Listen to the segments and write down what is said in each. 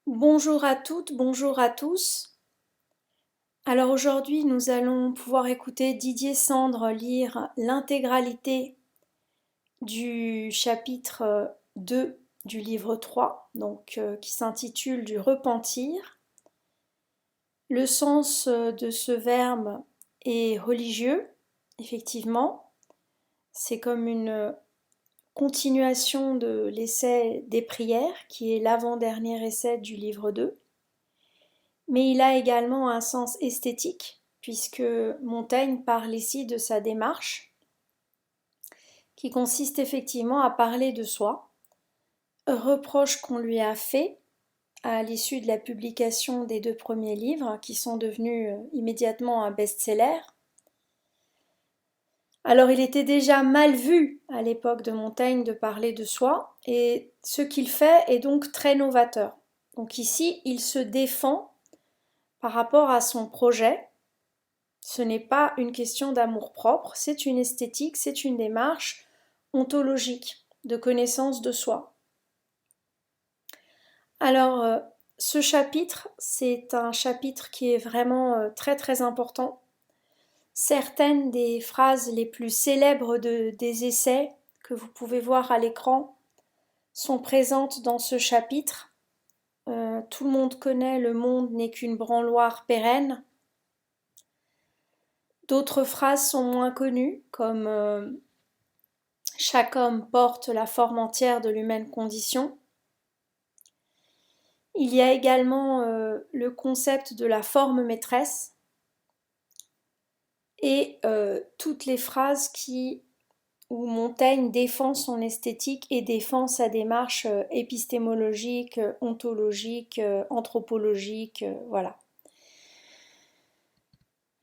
Bonjour à toutes, bonjour à tous. Alors aujourd'hui, nous allons pouvoir écouter Didier Sandre lire l'intégralité du chapitre 2 du livre 3, qui s'intitule Du repentir. Le sens de ce verbe est religieux, effectivement. C'est comme une continuation de l'essai des prières, qui est l'avant-dernier essai du livre 2. Mais il a également un sens esthétique, puisque Montaigne parle ici de sa démarche, qui consiste effectivement à parler de soi, reproche qu'on lui a fait à l'issue de la publication des deux premiers livres, qui sont devenus immédiatement un best-seller. Alors il était déjà mal vu à l'époque de Montaigne de parler de soi, et ce qu'il fait est donc très novateur. Donc ici, il se défend par rapport à son projet. Ce n'est pas une question d'amour-propre, c'est une esthétique, c'est une démarche ontologique de connaissance de soi. Alors, ce chapitre, c'est un chapitre qui est vraiment très très important. Certaines des phrases les plus célèbres des essais que vous pouvez voir à l'écran sont présentes dans ce chapitre. Tout le monde connaît "le monde n'est qu'une branloire pérenne". D'autres phrases sont moins connues, comme chaque homme porte la forme entière de l'humaine condition. Il y a également le concept de la forme maîtresse et toutes les phrases où Montaigne défend son esthétique et défend sa démarche épistémologique, ontologique, anthropologique, voilà.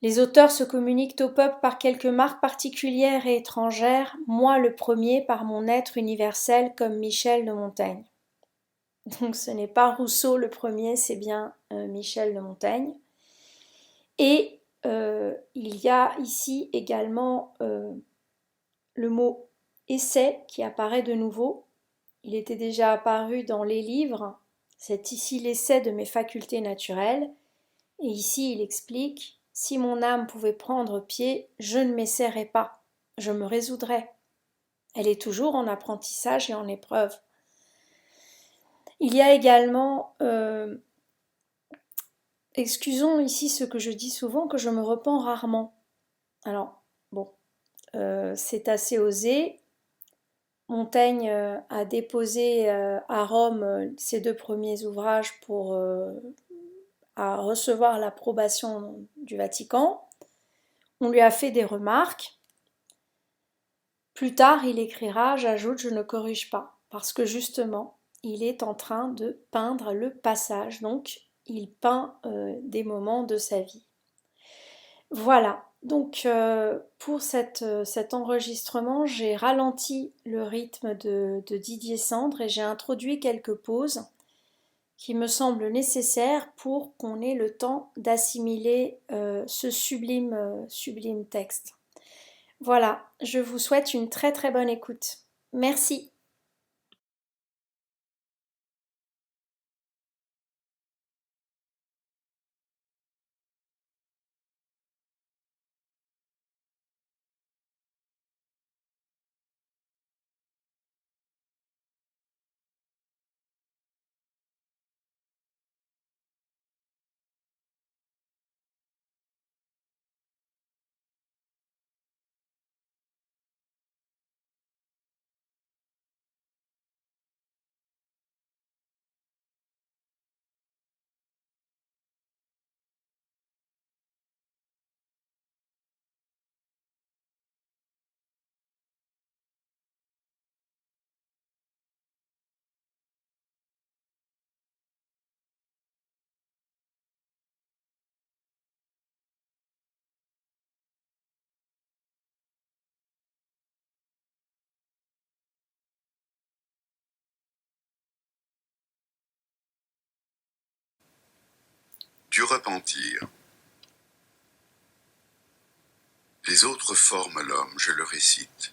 Les auteurs se communiquent au peuple par quelques marques particulières et étrangères, moi le premier par mon être universel comme Michel de Montaigne. Donc ce n'est pas Rousseau le premier, c'est bien Michel de Montaigne. Et il y a ici également le mot essai qui apparaît de nouveau. Il était déjà apparu dans les livres. C'est ici l'essai de mes facultés naturelles. Et ici il explique: si mon âme pouvait prendre pied, je ne m'essaierais pas, je me résoudrais. Elle est toujours en apprentissage et en épreuve. Il y a également excusons ici ce que je dis souvent, que je me repens rarement. Alors, bon, c'est assez osé. Montaigne a déposé à Rome ses deux premiers ouvrages pour à recevoir l'approbation du Vatican. On lui a fait des remarques. Plus tard, il écrira, j'ajoute, je ne corrige pas, parce que justement, il est en train de peindre le passage, donc il peint des moments de sa vie. Voilà, donc pour cet enregistrement, j'ai ralenti le rythme de Didier Sandre et j'ai introduit quelques pauses qui me semblent nécessaires pour qu'on ait le temps d'assimiler ce sublime texte. Voilà, je vous souhaite une très très bonne écoute. Merci. Du repentir. Les autres forment l'homme, je le récite,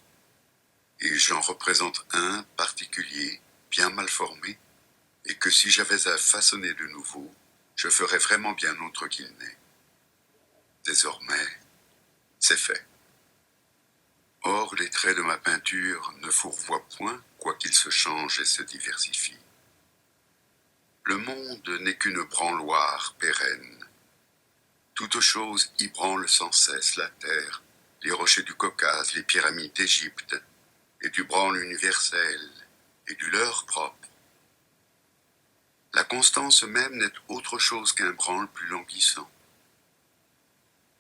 et j'en représente un particulier, bien mal formé, et que si j'avais à façonner de nouveau, je ferais vraiment bien autre qu'il n'est. Désormais, c'est fait. Or, les traits de ma peinture ne fourvoient point, quoiqu'ils se changent et se diversifient. Le monde n'est qu'une branloire pérenne. Toute chose y branle sans cesse la terre, les rochers du Caucase, les pyramides d'Égypte, et du branle universel, et du leur propre. La constance même n'est autre chose qu'un branle plus languissant.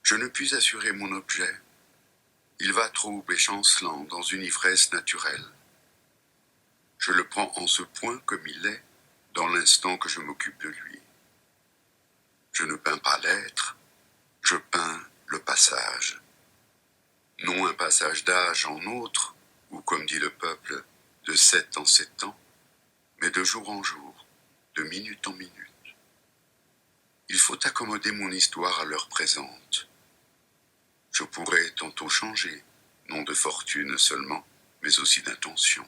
Je ne puis assurer mon objet. Il va trouble et chancelant dans une ivresse naturelle. Je le prends en ce point comme il est, dans l'instant que je m'occupe de lui. Je ne peins pas l'être, je peins le passage. Non un passage d'âge en autre, ou comme dit le peuple, de 7 en 7 ans, mais de jour en jour, de minute en minute. Il faut accommoder mon histoire à l'heure présente. Je pourrais tantôt changer, non de fortune seulement, mais aussi d'intention.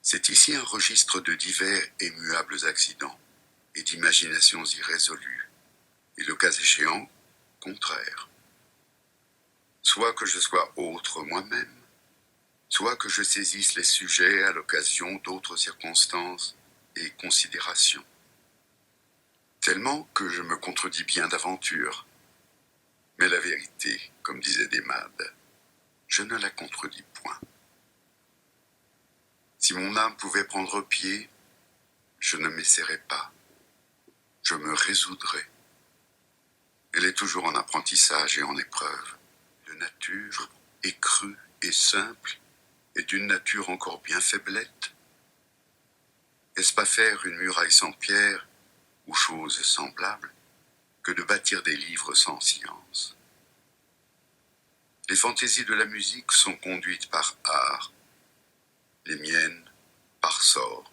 C'est ici un registre de divers et muables accidents, et d'imaginations irrésolues, et le cas échéant, contraire. Soit que je sois autre moi-même, soit que je saisisse les sujets à l'occasion d'autres circonstances et considérations. Tellement que je me contredis bien d'aventure. Mais la vérité, comme disait Desmades, je ne la contredis point. Si mon âme pouvait prendre pied, je ne m'essaierais pas, je me résoudrais. Elle est toujours en apprentissage et en épreuve. De nature est crue et simple, et d'une nature encore bien faiblette. Est-ce pas faire une muraille sans pierre, ou chose semblable, que de bâtir des livres sans science? Les fantaisies de la musique sont conduites par art, les miennes par sort.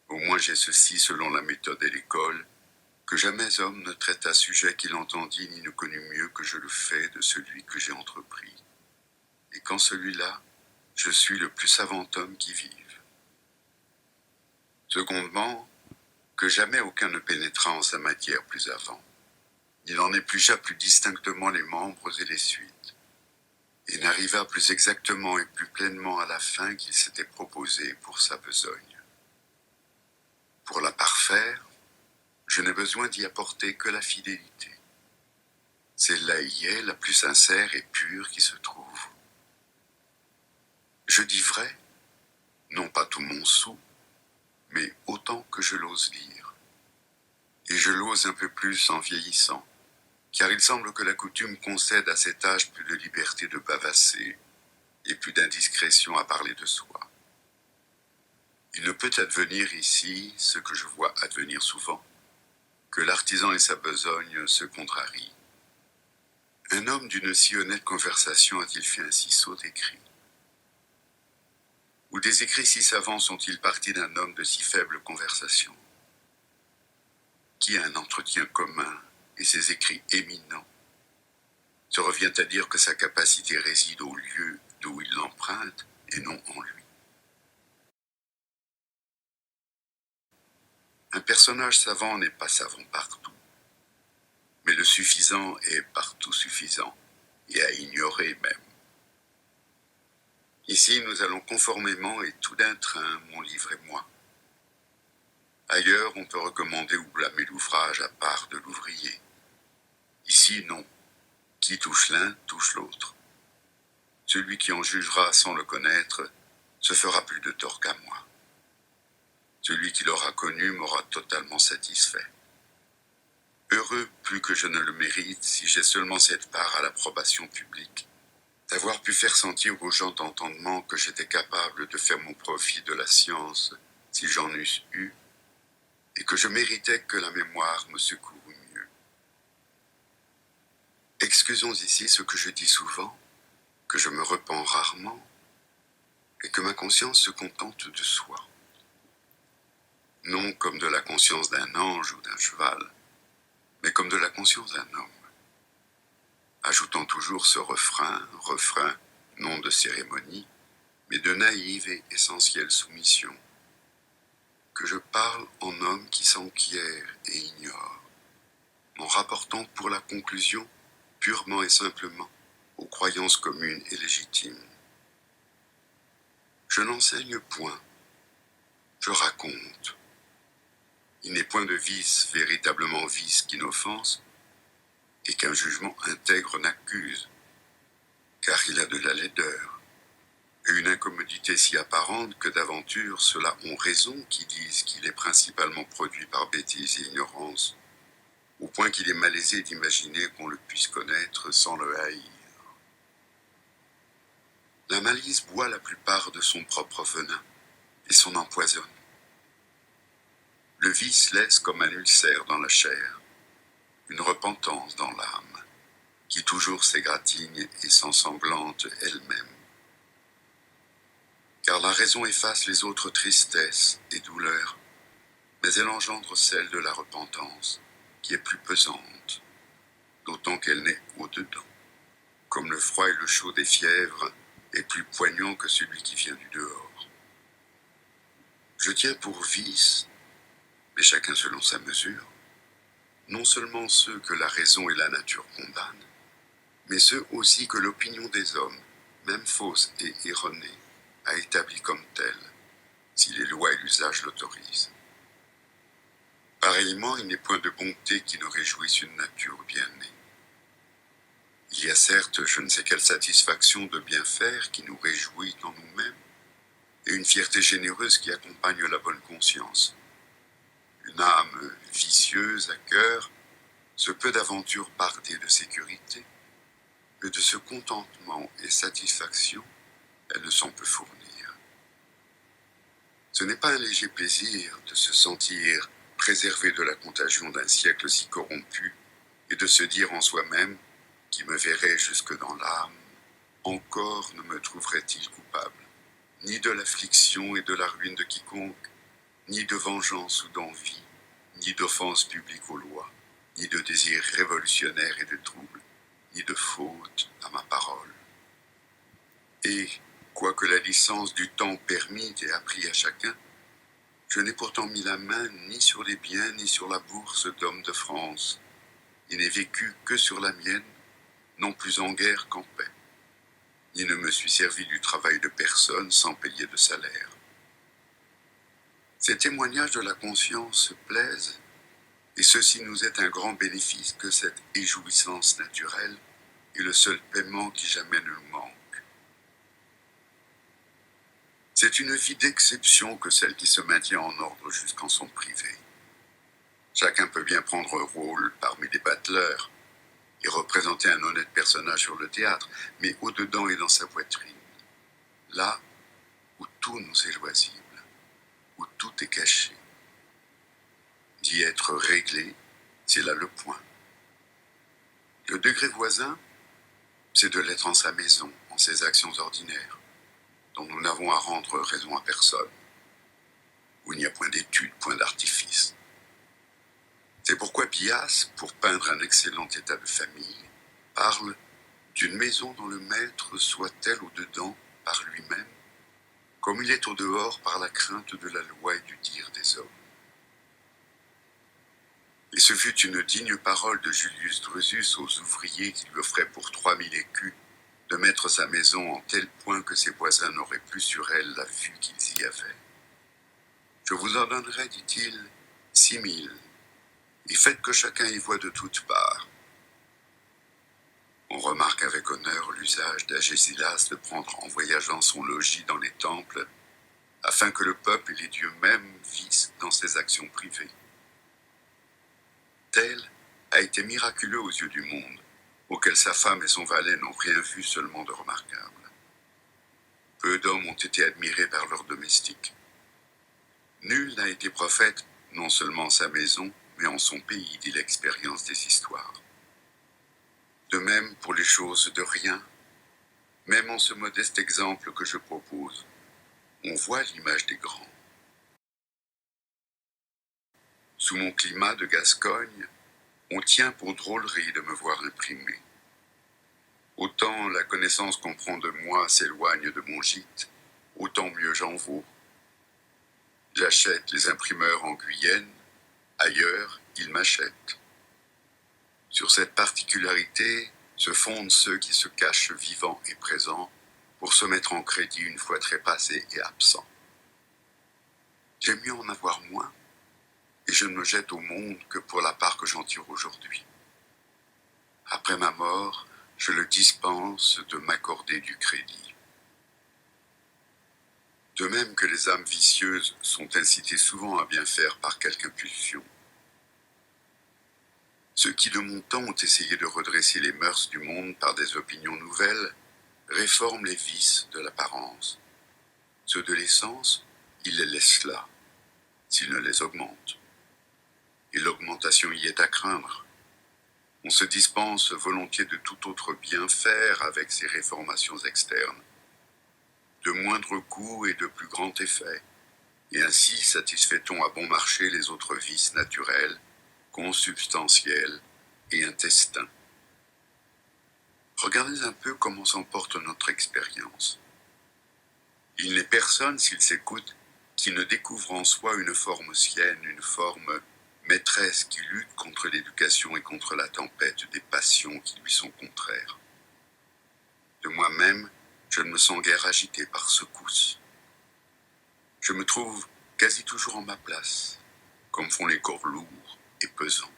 Au moins j'ai ceci selon la méthode et l'école, que jamais homme ne traita sujet qu'il entendit ni ne connut mieux que je le fais de celui que j'ai entrepris. Et qu'en celui-là, je suis le plus savant homme qui vive. Secondement, que jamais aucun ne pénétra en sa matière plus avant. Il en éplucha plus distinctement les membres et les suites, et n'arriva plus exactement et plus pleinement à la fin qu'il s'était proposé pour sa besogne. Pour la parfaire, je n'ai besoin d'y apporter que la fidélité. Celle-là y est la plus sincère et pure qui se trouve. Je dis vrai, non pas tout mon sou, mais autant que je l'ose dire. Et je l'ose un peu plus en vieillissant, car il semble que la coutume concède à cet âge plus de liberté de bavasser et plus d'indiscrétion à parler de soi. Il ne peut advenir ici ce que je vois advenir souvent, que l'artisan et sa besogne se contrarient. Un homme d'une si honnête conversation a-t-il fait un si sot écrit? Ou des écrits si savants sont-ils partis d'un homme de si faible conversation? Qui a un entretien commun et ses écrits éminents se revient à dire que sa capacité réside au lieu d'où il l'emprunte et non en lui. Un personnage savant n'est pas savant partout, mais le suffisant est partout suffisant, et à ignorer même. Ici, nous allons conformément et tout d'un train, mon livre et moi. Ailleurs, on peut recommander ou blâmer l'ouvrage à part de l'ouvrier. Ici, non. Qui touche l'un, touche l'autre. Celui qui en jugera sans le connaître se fera plus de tort qu'à moi. Celui qui l'aura connu m'aura totalement satisfait. Heureux plus que je ne le mérite si j'ai seulement cette part à l'approbation publique, d'avoir pu faire sentir aux gens d'entendement que j'étais capable de faire mon profit de la science si j'en eusse eu, et que je méritais que la mémoire me secourût mieux. Excusons ici ce que je dis souvent, que je me repens rarement, et que ma conscience se contente de soi. Non comme de la conscience d'un ange ou d'un cheval, mais comme de la conscience d'un homme. Ajoutant toujours ce refrain non de cérémonie, mais de naïve et essentielle soumission. que je parle en homme qui s'enquiert et ignore, en rapportant pour la conclusion, purement et simplement, aux croyances communes et légitimes. Je n'enseigne point, je raconte. Il n'est point de vice véritablement vice qui n'offense, et qu'un jugement intègre n'accuse, car il a de la laideur, et une incommodité si apparente que d'aventure ceux-là ont raison qui disent qu'il est principalement produit par bêtise et ignorance, au point qu'il est malaisé d'imaginer qu'on le puisse connaître sans le haïr. La malice boit la plupart de son propre venin et s'en empoisonne. Le vice laisse comme un ulcère dans la chair, une repentance dans l'âme, qui toujours s'égratigne et s'ensanglante elle-même. Car la raison efface les autres tristesses et douleurs, mais elle engendre celle de la repentance, qui est plus pesante, d'autant qu'elle naît au-dedans, comme le froid et le chaud des fièvres est plus poignant que celui qui vient du dehors. Je tiens pour vice, mais chacun selon sa mesure, non seulement ceux que la raison et la nature condamnent, mais ceux aussi que l'opinion des hommes, même fausse et erronée, a établis comme tels, si les lois et l'usage l'autorisent. Pareillement, il n'est point de bonté qui ne réjouisse une nature bien née. Il y a certes je ne sais quelle satisfaction de bien faire qui nous réjouit en nous-mêmes, et une fierté généreuse qui accompagne la bonne conscience. Une âme vicieuse à cœur se peut d'aventure bardée de sécurité, mais de ce contentement et satisfaction, elle ne s'en peut fournir. Ce n'est pas un léger plaisir de se sentir préservé de la contagion d'un siècle si corrompu et de se dire en soi-même, qui me verrait jusque dans l'âme, encore ne me trouverait-il coupable, ni de l'affliction et de la ruine de quiconque, ni de vengeance ou d'envie, ni d'offense publique aux lois, ni de désir révolutionnaire et de trouble, ni de faute à ma parole. Et, quoique la licence du temps permit et appris à chacun, je n'ai pourtant mis la main ni sur les biens ni sur la bourse d'hommes de France, et n'ai vécu que sur la mienne, non plus en guerre qu'en paix, ni ne me suis servi du travail de personne sans payer de salaire. Ces témoignages de la conscience se plaisent, et ceci nous est un grand bénéfice que cette éjouissance naturelle est le seul paiement qui jamais ne nous manque. C'est une vie d'exception que celle qui se maintient en ordre jusqu'en son privé. Chacun peut bien prendre rôle parmi les battleurs et représenter un honnête personnage sur le théâtre, mais au-dedans et dans sa poitrine, là où tout nous est loisible, où tout est caché. D'y être réglé, c'est là le point. Le degré voisin, c'est de l'être en sa maison, en ses actions ordinaires, dont nous n'avons à rendre raison à personne, où il n'y a point d'étude, point d'artifice. C'est pourquoi Bias, pour peindre un excellent état de famille, parle d'une maison dont le maître soit tel au-dedans par lui-même, comme il est au-dehors par la crainte de la loi et du dire des hommes. Et ce fut une digne parole de Julius Drusus aux ouvriers qui lui offraient pour 3000 écus de mettre sa maison en tel point que ses voisins n'auraient plus sur elle la vue qu'ils y avaient. Je vous en donnerai, dit-il, 6000, et faites que chacun y voie de toutes parts. On remarque avec honneur l'usage d'Agésilas de prendre en voyageant son logis dans les temples, afin que le peuple et les dieux mêmes vissent dans ses actions privées. Tel a été miraculeux aux yeux du monde, auquel sa femme et son valet n'ont rien vu seulement de remarquable. Peu d'hommes ont été admirés par leurs domestiques. Nul n'a été prophète, non seulement en sa maison, mais en son pays, dit l'expérience des histoires. De même pour les choses de rien, même en ce modeste exemple que je propose, on voit l'image des grands. Sous mon climat de Gascogne, on tient pour drôlerie de me voir imprimer. Autant la connaissance qu'on prend de moi s'éloigne de mon gîte, autant mieux j'en vaux. J'achète les imprimeurs en Guyenne, ailleurs, ils m'achètent. Sur cette particularité se fondent ceux qui se cachent vivants et présents pour se mettre en crédit une fois trépassés et absents. J'aime mieux en avoir moins, et je ne me jette au monde que pour la part que j'en tire aujourd'hui. Après ma mort, je le dispense de m'accorder du crédit. De même que les âmes vicieuses sont incitées souvent à bien faire par quelque impulsion. Ceux qui de mon temps ont essayé de redresser les mœurs du monde par des opinions nouvelles réforment les vices de l'apparence. Ceux de l'essence, ils les laissent là, s'ils ne les augmentent. Et l'augmentation y est à craindre. On se dispense volontiers de tout autre bien faire avec ces réformations externes, de moindre coût et de plus grand effet, et ainsi satisfait-on à bon marché les autres vices naturels, consubstantiels et intestins. Regardez un peu comment s'emporte notre expérience. Il n'est personne, s'il s'écoute, qui ne découvre en soi une forme sienne, une forme maîtresse qui lutte contre l'éducation et contre la tempête des passions qui lui sont contraires. De moi-même, je ne me sens guère agité par secousses. Je me trouve quasi toujours en ma place, comme font les corps lourds et pesants.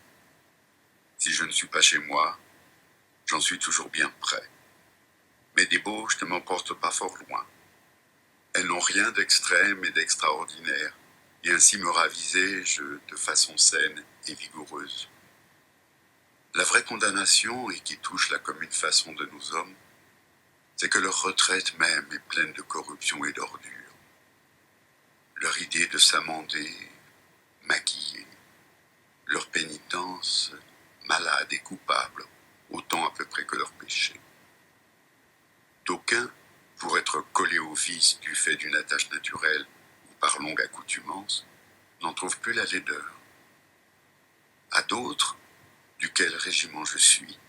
Si je ne suis pas chez moi, j'en suis toujours bien près. Mes débauches ne m'emportent pas fort loin. Elles n'ont rien d'extrême et d'extraordinaire, et ainsi me ravisais-je de façon saine et vigoureuse. La vraie condamnation, et qui touche la commune façon de nos hommes, c'est que leur retraite même est pleine de corruption et d'ordure. Leur idée de s'amender, maquiller, leur pénitence, malade et coupable, autant à peu près que leur péché. D'aucuns, pour être collés au vice du fait d'une attache naturelle ou par longue accoutumance, n'en trouvent plus la laideur. À d'autres, duquel régiment je suis,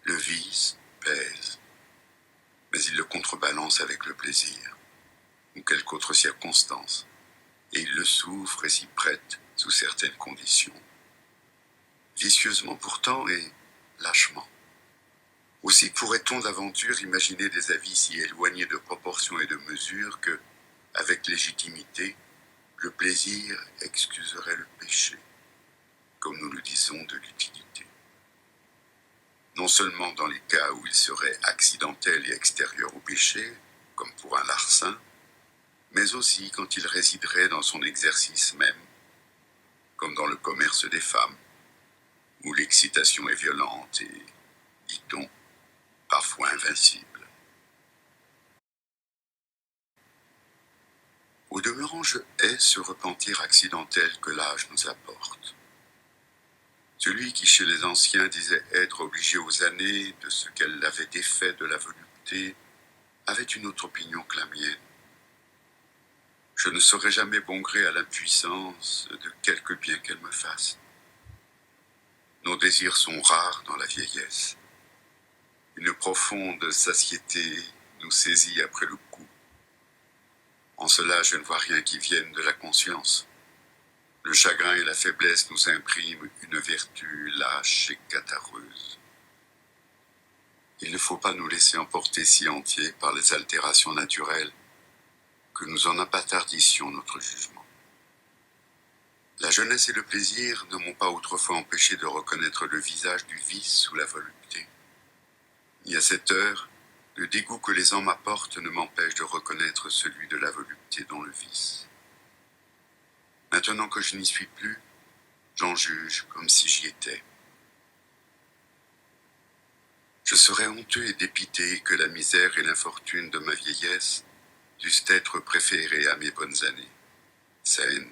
le vice pèse, mais ils le contrebalancent avec le plaisir, ou quelque autre circonstance, et ils le souffrent et s'y prêtent sous certaines conditions. Vicieusement pourtant et lâchement. Aussi pourrait-on d'aventure imaginer des avis si éloignés de proportion et de mesure que, avec légitimité, le plaisir excuserait le péché, comme nous le disons de l'utilité. Non seulement dans les cas où il serait accidentel et extérieur au péché, comme pour un larcin, mais aussi quand il résiderait dans son exercice même, comme dans le commerce des femmes, où l'excitation est violente et, dit-on, parfois invincible. Au demeurant, je hais ce repentir accidentel que l'âge nous apporte. Celui qui chez les anciens disait être obligé aux années de ce qu'elles l'avaient défait de la volupté avait une autre opinion que la mienne. Je ne saurais jamais bon gré à l'impuissance de quelque bien qu'elle me fasse. Nos désirs sont rares dans la vieillesse. Une profonde satiété nous saisit après le coup. En cela, je ne vois rien qui vienne de la conscience. Le chagrin et la faiblesse nous impriment une vertu lâche et catareuse. Il ne faut pas nous laisser emporter si entiers par les altérations naturelles que nous en appatardissions notre jugement. La jeunesse et le plaisir ne m'ont pas autrefois empêché de reconnaître le visage du vice sous la volupté. Ni à cette heure, le dégoût que les ans m'apportent ne m'empêche de reconnaître celui de la volupté dans le vice. Maintenant que je n'y suis plus, j'en juge comme si j'y étais. Je serais honteux et dépité que la misère et l'infortune de ma vieillesse dussent être préférées à mes bonnes années, saines,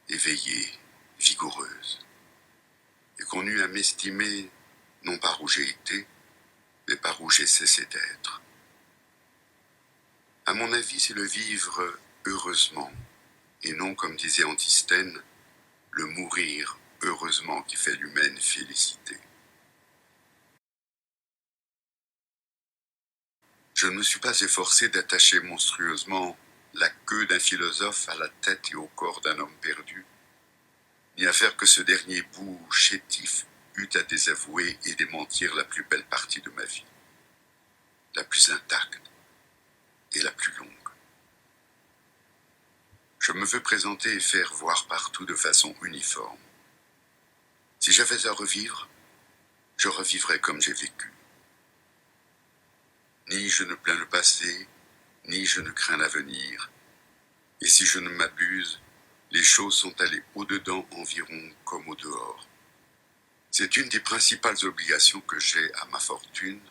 éveillées, vigoureuses, et qu'on eût à m'estimer non par où j'ai été, mais par où j'ai cessé d'être. À mon avis, c'est le vivre heureusement, et non, comme disait Antisthène, le mourir heureusement qui fait l'humaine félicité. Je ne me suis pas efforcé d'attacher monstrueusement la queue d'un philosophe à la tête et au corps d'un homme perdu, ni à faire que ce dernier bout chétif eût à désavouer et démentir la plus belle partie de ma vie, la plus intacte et la plus longue. Je me veux présenter et faire voir partout de façon uniforme. Si j'avais à revivre, je revivrais comme j'ai vécu. Ni je ne plains le passé, ni je ne crains l'avenir. Et si je ne m'abuse, les choses sont allées au-dedans environ comme au-dehors. C'est une des principales obligations que j'ai à ma fortune,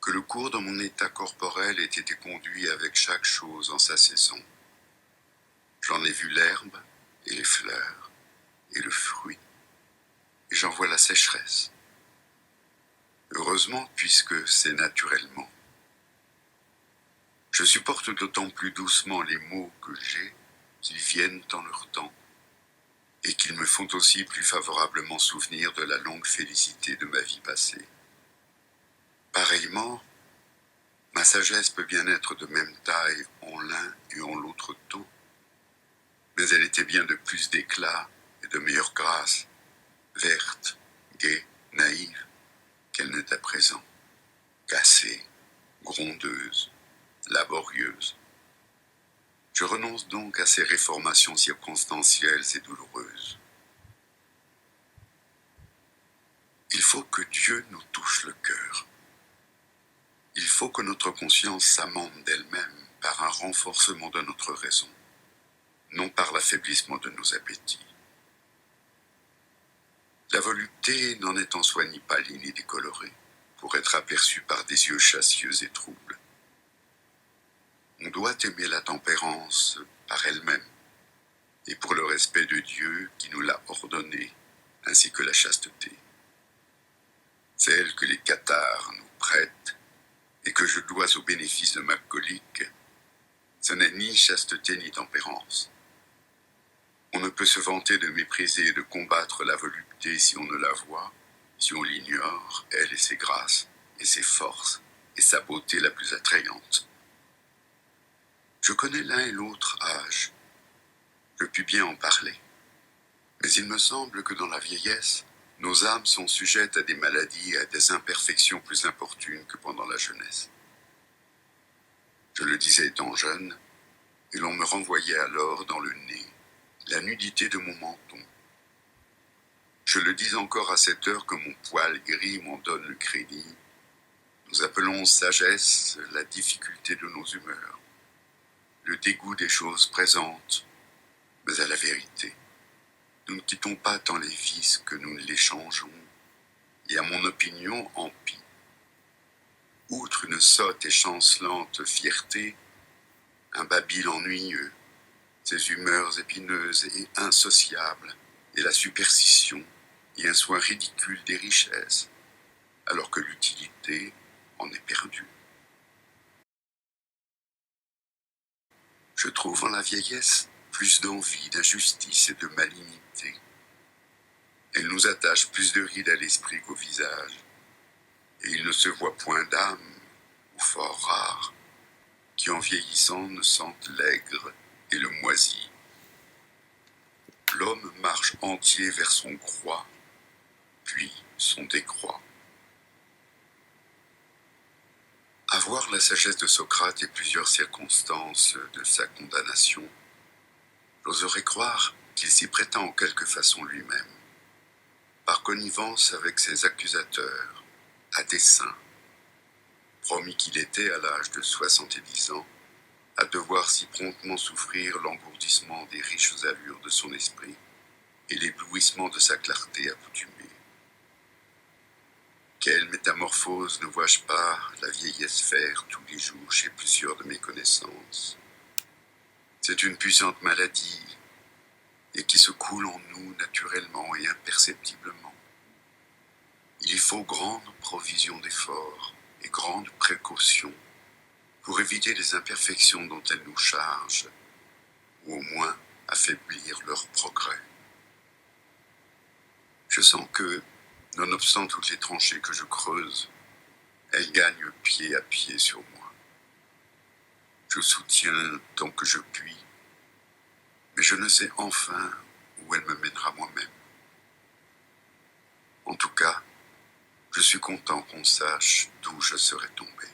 que le cours de mon état corporel ait été conduit avec chaque chose en sa saison. J'en ai vu l'herbe et les fleurs et le fruit, et j'en vois la sécheresse. Heureusement, puisque c'est naturellement. Je supporte d'autant plus doucement les maux que j'ai qu'ils viennent en leur temps, et qu'ils me font aussi plus favorablement souvenir de la longue félicité de ma vie passée. Pareillement, ma sagesse peut bien être de même taille en l'un et en l'autre taux, mais elle était bien de plus d'éclat et de meilleure grâce, verte, gaie, naïve, qu'elle n'est à présent, cassée, grondeuse, laborieuse. Je renonce donc à ces réformations circonstancielles et douloureuses. Il faut que Dieu nous touche le cœur. Il faut que notre conscience s'amende d'elle-même par un renforcement de notre raison, non par l'affaiblissement de nos appétits. La volupté n'en est en soi ni pâlie ni décolorée, pour être aperçue par des yeux chassieux et troubles. On doit aimer la tempérance par elle-même, et pour le respect de Dieu qui nous l'a ordonné, ainsi que la chasteté. Celle que les cathares nous prêtent, et que je dois au bénéfice de ma colique, ce n'est ni chasteté ni tempérance. On ne peut se vanter de mépriser et de combattre la volupté si on ne la voit, si on l'ignore, elle et ses grâces, et ses forces, et sa beauté la plus attrayante. Je connais l'un et l'autre âge. Je puis bien en parler. Mais il me semble que dans la vieillesse, nos âmes sont sujettes à des maladies et à des imperfections plus importunes que pendant la jeunesse. Je le disais étant jeune, et l'on me renvoyait alors dans le nez la nudité de mon menton. Je le dis encore à cette heure que mon poil gris m'en donne le crédit. Nous appelons sagesse la difficulté de nos humeurs, le dégoût des choses présentes, mais à la vérité, nous ne quittons pas tant les vices que nous ne les changeons, et à mon opinion, en pis. Outre une sotte et chancelante fierté, un babil ennuyeux, ses humeurs épineuses et insociables, et la superstition, et un soin ridicule des richesses, alors que l'utilité en est perdue. Je trouve en la vieillesse plus d'envie, d'injustice et de malignité. Elle nous attache plus de rides à l'esprit qu'au visage, et il ne se voit point d'âme, ou fort rare, qui en vieillissant ne sente l'aigre et le moisi. L'homme marche entier vers son croix, puis son décroît. À voir la sagesse de Socrate et plusieurs circonstances de sa condamnation, j'oserais croire qu'il s'y prétend en quelque façon lui-même, par connivence avec ses accusateurs, à dessein, promis qu'il était à l'âge de 70 ans, à devoir si promptement souffrir l'engourdissement des riches allures de son esprit et l'éblouissement de sa clarté accoutumée. Quelle métamorphose ne vois-je pas la vieillesse faire tous les jours chez plusieurs de mes connaissances. C'est une puissante maladie, et qui se coule en nous naturellement et imperceptiblement. Il y faut grande provision d'efforts et grande précaution pour éviter les imperfections dont elle nous charge, ou au moins affaiblir leur progrès. Je sens que, nonobstant toutes les tranchées que je creuse, elle gagne pied à pied sur moi. Je soutiens tant que je puis, mais je ne sais enfin où elle me mènera moi-même. En tout cas, je suis content qu'on sache d'où je serai tombé.